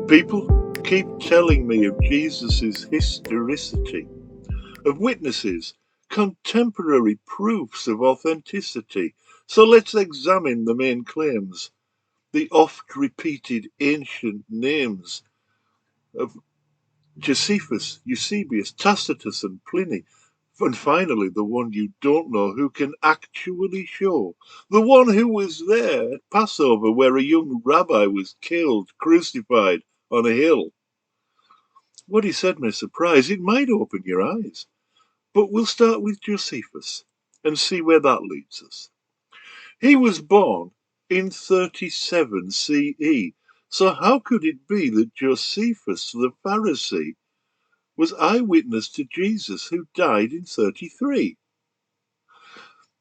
People keep telling me of Jesus' historicity, of witnesses, contemporary proofs of authenticity. So let's examine the main claims, the oft-repeated ancient names of Josephus, Eusebius, Tacitus and Pliny, and finally the one you don't know who can actually show, the one who was there at Passover where a young rabbi was killed, crucified on a hill. What he said may surprise, it might open your eyes. But we'll start with Josephus and see where that leads us. He was born in 37 CE, so how could it be that Josephus the Pharisee was eyewitness to Jesus who died in 33?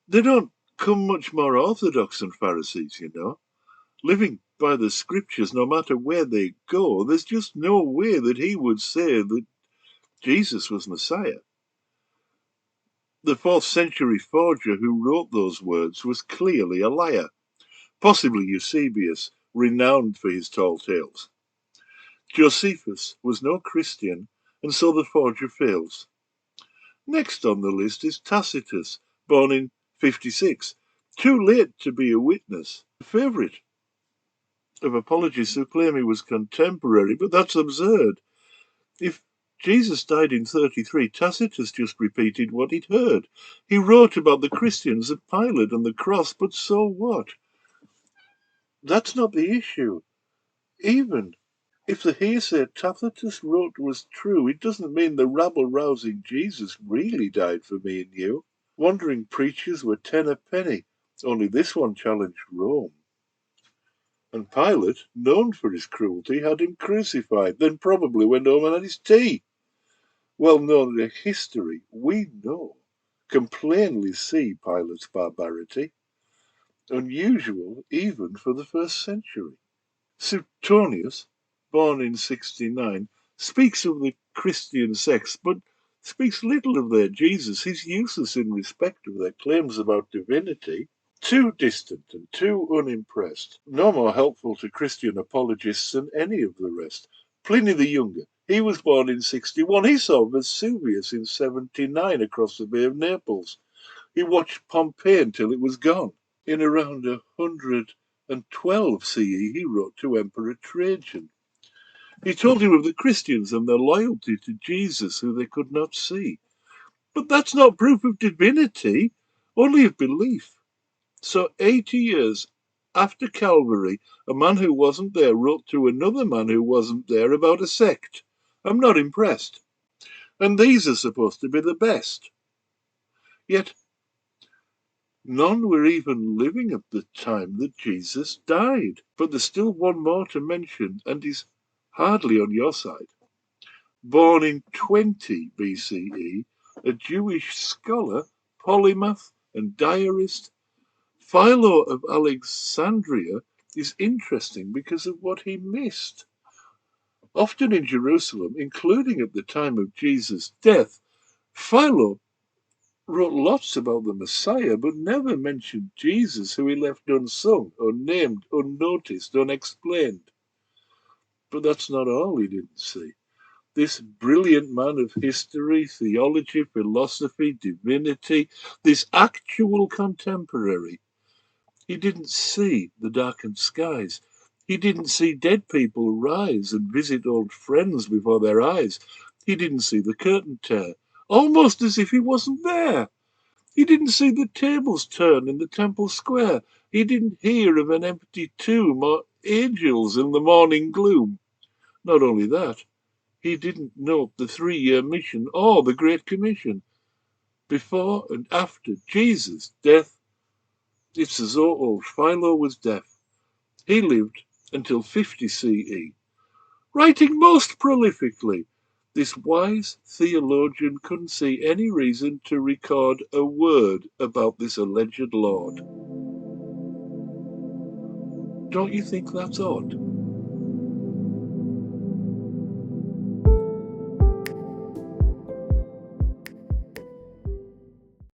They don't come much more orthodox than Pharisees, you know, living by the scriptures no matter where they go. There's just no way that he would say that Jesus was Messiah. The 4th century forger who wrote those words was clearly a liar, possibly Eusebius, renowned for his tall tales. Josephus was no Christian, and so the forger fails. Next on the list is Tacitus, born in 56, too late to be a witness, a favourite of apologists who claim he was contemporary, but that's absurd. If Jesus died in 33, Tacitus just repeated what he'd heard. He wrote about the Christians of Pilate and the cross, but so what? That's not the issue. Even if the hearsay Tacitus wrote was true, it doesn't mean the rabble-rousing Jesus really died for me and you. Wandering preachers were 10 a penny, only this one challenged Rome. And Pilate, known for his cruelty, had him crucified, then probably went home and had his tea. Well known in history, we know, can plainly see Pilate's barbarity, unusual even for the 1st century. Suetonius, born in 69, speaks of the Christian sects, but speaks little of their Jesus. He's useless in respect of their claims about divinity. Too distant and too unimpressed, no more helpful to Christian apologists than any of the rest. Pliny the Younger, he was born in 61. He saw Vesuvius in 79 across the Bay of Naples. He watched Pompeii until it was gone. In around 112 CE, he wrote to Emperor Trajan. He told him of the Christians and their loyalty to Jesus, who they could not see. But that's not proof of divinity, only of belief. So 80 years after Calvary, a man who wasn't there wrote to another man who wasn't there about a sect. I'm not impressed. And these are supposed to be the best. Yet none were even living at the time that Jesus died. But there's still one more to mention, and he's hardly on your side. Born in 20 BCE, a Jewish scholar, polymath, and diarist, Philo of Alexandria is interesting because of what he missed. Often in Jerusalem, including at the time of Jesus' death, Philo wrote lots about the Messiah, but never mentioned Jesus, who he left unsung, unnamed, unnoticed, unexplained. But that's not all he didn't see. This brilliant man of history, theology, philosophy, divinity, this actual contemporary, he didn't see the darkened skies. He didn't see dead people rise and visit old friends before their eyes. He didn't see the curtain tear, almost as if he wasn't there. He didn't see the tables turn in the temple square. He didn't hear of an empty tomb or angels in the morning gloom. Not only that, he didn't note the 3-year mission or the Great Commission. Before and after Jesus' death, it's as though old Philo was deaf. He lived until 50 CE. Writing most prolifically, this wise theologian couldn't see any reason to record a word about this alleged Lord. Don't you think that's odd?